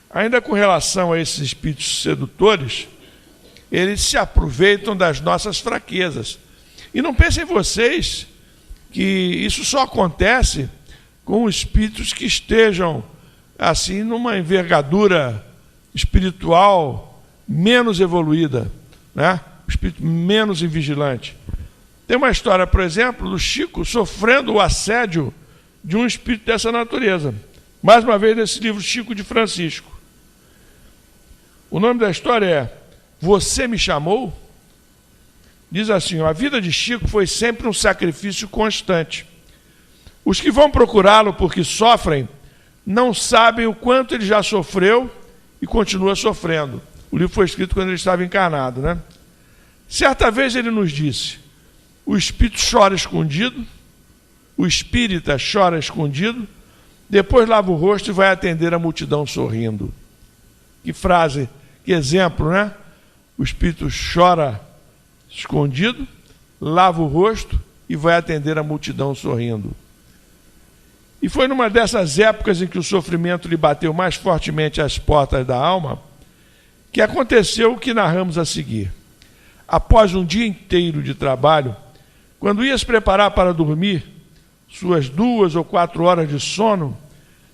A: Ainda com relação a esses espíritos sedutores, eles se aproveitam das nossas fraquezas. E não pensem vocês que isso só acontece com espíritos que estejam assim numa envergadura espiritual menos evoluída, né? O espírito menos invigilante. Tem uma história, por exemplo, do Chico sofrendo o assédio de um espírito dessa natureza. Mais uma vez nesse livro Chico de Francisco. O nome da história é Você Me Chamou? Diz assim, a vida de Chico foi sempre um sacrifício constante. Os que vão procurá-lo porque sofrem, não sabem o quanto ele já sofreu e continua sofrendo. O livro foi escrito quando ele estava encarnado, né? Certa vez ele nos disse, o espírito chora escondido, o espírita chora escondido, depois lava o rosto e vai atender a multidão sorrindo. Que frase, que exemplo, né? O espírito chora escondido, lava o rosto e vai atender a multidão sorrindo. E foi numa dessas épocas em que o sofrimento lhe bateu mais fortemente às portas da alma, que aconteceu o que narramos a seguir. Após um dia inteiro de trabalho, quando ia se preparar para dormir, suas 2 ou 4 horas de sono,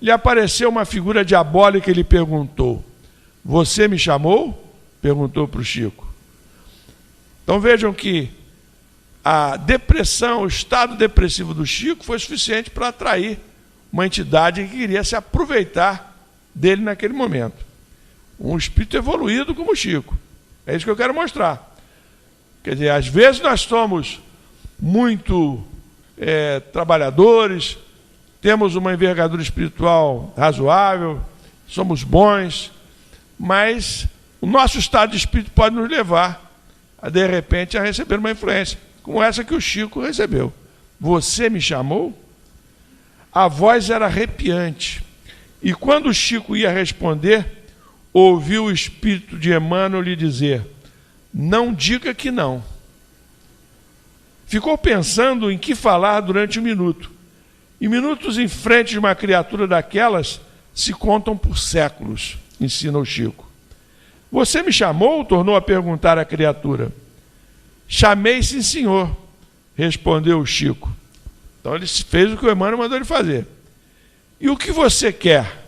A: lhe apareceu uma figura diabólica e lhe perguntou, você me chamou? Perguntou para o Chico. Então vejam que a depressão, o estado depressivo do Chico foi suficiente para atrair uma entidade que queria se aproveitar dele naquele momento. Um espírito evoluído como o Chico. É isso que eu quero mostrar. Quer dizer, às vezes nós somos muito trabalhadores, temos uma envergadura espiritual razoável, somos bons, mas o nosso estado de espírito pode nos levar, de repente, a receber uma influência, como essa que o Chico recebeu. Você me chamou? A voz era arrepiante. E quando o Chico ia responder, ouviu o espírito de Emmanuel lhe dizer: não diga que não. Ficou pensando em que falar durante um minuto. E minutos em frente de uma criatura daquelas se contam por séculos, ensina o Chico. Você me chamou? Tornou a perguntar a criatura. Chamei, sim, senhor, respondeu o Chico. Então ele fez o que o Emmanuel mandou ele fazer. E o que você quer?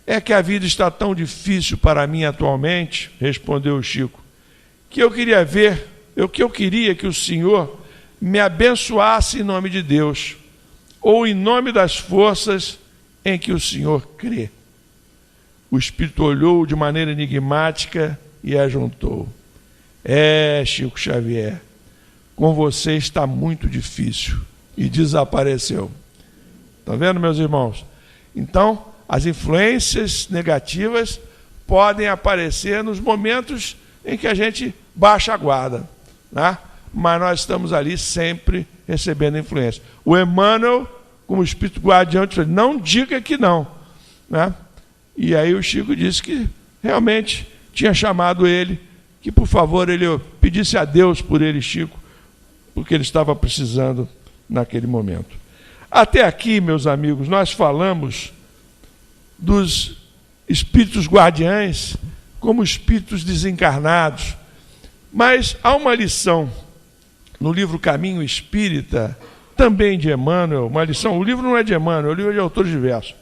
A: É que a vida está tão difícil para mim atualmente, respondeu o Chico, que eu queria que o senhor me abençoasse em nome de Deus, ou em nome das forças em que o senhor crê. O espírito olhou de maneira enigmática e ajuntou. Chico Xavier, com você está muito difícil. E desapareceu. Estão vendo, meus irmãos? Então, as influências negativas podem aparecer nos momentos em que a gente baixa a guarda, né? Mas nós estamos ali sempre recebendo influência. O Emmanuel, como espírito guardião, disse: não diga que não, né? E aí o Chico disse que realmente tinha chamado ele, que por favor ele pedisse a Deus por ele, Chico, porque ele estava precisando naquele momento. Até aqui, meus amigos, nós falamos dos espíritos guardiães como espíritos desencarnados, mas há uma lição no livro Caminho Espírita, também de Emmanuel, uma lição, o livro não é de Emmanuel, o livro é de autores diversos.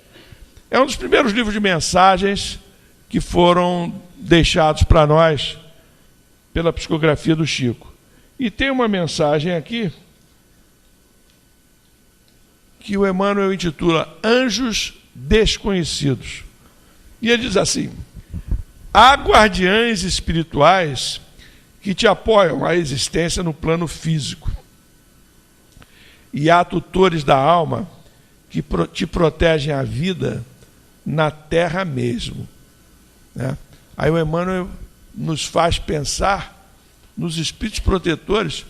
A: É um dos primeiros livros de mensagens que foram deixados para nós pela psicografia do Chico. E tem uma mensagem aqui que o Emmanuel intitula Anjos Desconhecidos. E ele diz assim: há guardiães espirituais que te apoiam a existência no plano físico. E há tutores da alma que te protegem a vida na terra mesmo, né? Aí o Emmanuel nos faz pensar nos espíritos protetores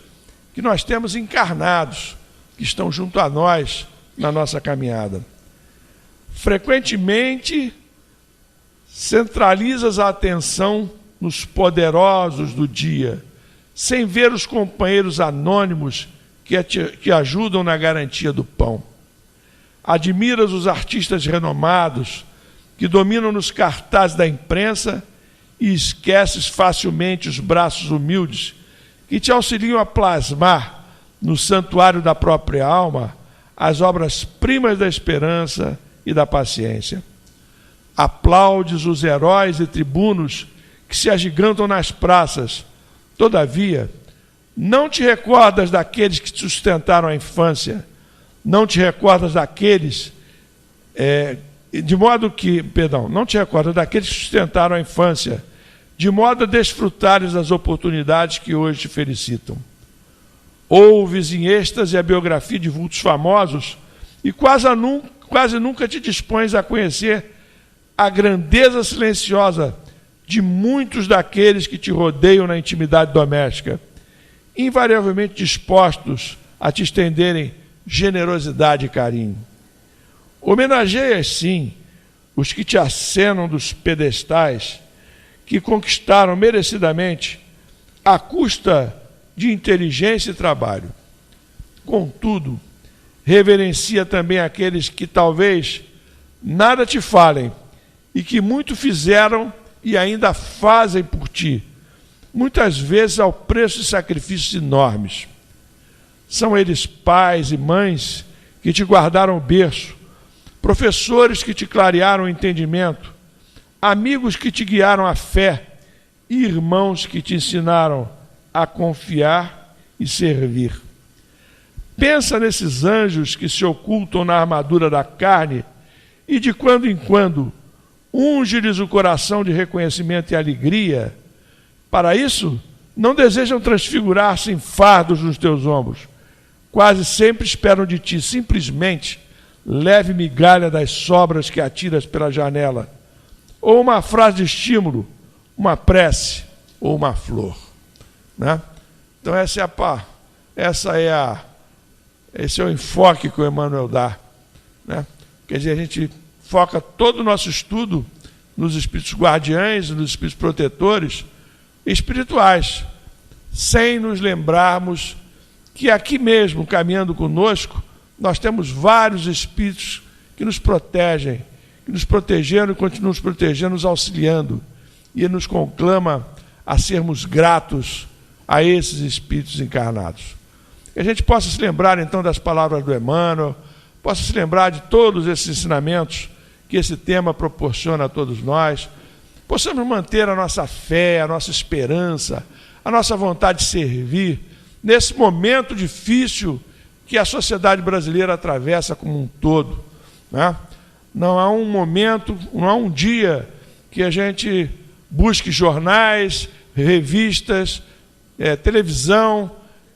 A: que nós temos encarnados, que estão junto a nós na nossa caminhada. Frequentemente, centralizas a atenção nos poderosos do dia, sem ver os companheiros anônimos que ajudam na garantia do pão. Admiras os artistas renomados que dominam nos cartazes da imprensa e esqueces facilmente os braços humildes que te auxiliam a plasmar no santuário da própria alma as obras-primas da esperança e da paciência. Aplaudes os heróis e tribunos que se agigantam nas praças. Todavia, não te recordas daqueles que te sustentaram a infância, não te recordas daqueles, não te recordas daqueles que sustentaram a infância, de modo a desfrutares das oportunidades que hoje te felicitam. Ouves em êxtase a biografia de vultos famosos e quase nunca te dispões a conhecer a grandeza silenciosa de muitos daqueles que te rodeiam na intimidade doméstica, invariavelmente dispostos a te estenderem generosidade e carinho. Homenageias, sim, os que te acenam dos pedestais que conquistaram merecidamente à custa de inteligência e trabalho. Contudo, reverencia também aqueles que talvez nada te falem e que muito fizeram e ainda fazem por ti, muitas vezes ao preço de sacrifícios enormes. São eles pais e mães que te guardaram o berço, professores que te clarearam o entendimento, amigos que te guiaram a fé e irmãos que te ensinaram a confiar e servir. Pensa nesses anjos que se ocultam na armadura da carne e de quando em quando unge-lhes o coração de reconhecimento e alegria. Para isso, não desejam transfigurar-se em fardos nos teus ombros. Quase sempre esperam de ti simplesmente leve migalha das sobras que atiras pela janela, ou uma frase de estímulo, uma prece ou uma flor, né? Então essa é esse é o enfoque que o Emmanuel dá, né? Quer dizer, a gente foca todo o nosso estudo nos espíritos guardiães, nos espíritos protetores espirituais, sem nos lembrarmos que aqui mesmo, caminhando conosco, nós temos vários espíritos que nos protegem, que nos protegeram e continuam nos protegendo, nos auxiliando. E ele nos conclama a sermos gratos a esses espíritos encarnados. Que a gente possa se lembrar, então, das palavras do Emmanuel, possa se lembrar de todos esses ensinamentos que esse tema proporciona a todos nós, possamos manter a nossa fé, a nossa esperança, a nossa vontade de servir, nesse momento difícil que a sociedade brasileira atravessa como um todo, né? Não há um momento, não há um dia que a gente busque jornais, revistas, televisão,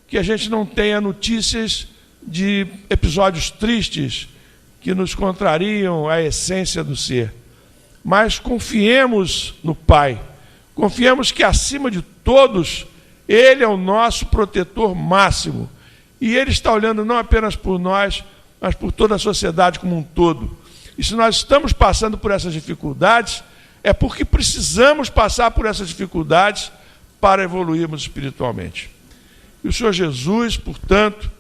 A: que a gente não tenha notícias de episódios tristes que nos contrariam a essência do ser. Mas confiemos no Pai, confiemos que acima de todos, Ele é o nosso protetor máximo. E Ele está olhando não apenas por nós, mas por toda a sociedade como um todo. E se nós estamos passando por essas dificuldades, é porque precisamos passar por essas dificuldades para evoluirmos espiritualmente. E o Senhor Jesus, portanto,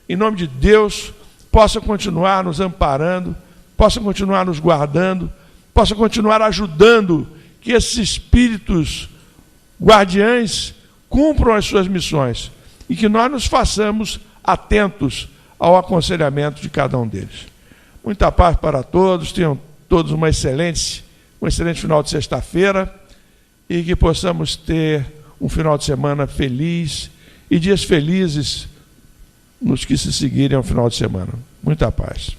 A: em nome de Deus, possa continuar nos amparando, possa continuar nos guardando, possa continuar ajudando que esses espíritos guardiães cumpram as suas missões e que nós nos façamos atentos ao aconselhamento de cada um deles. Muita paz para todos, tenham todos um excelente final de sexta-feira e que possamos ter um final de semana feliz e dias felizes nos que se seguirem ao final de semana. Muita paz.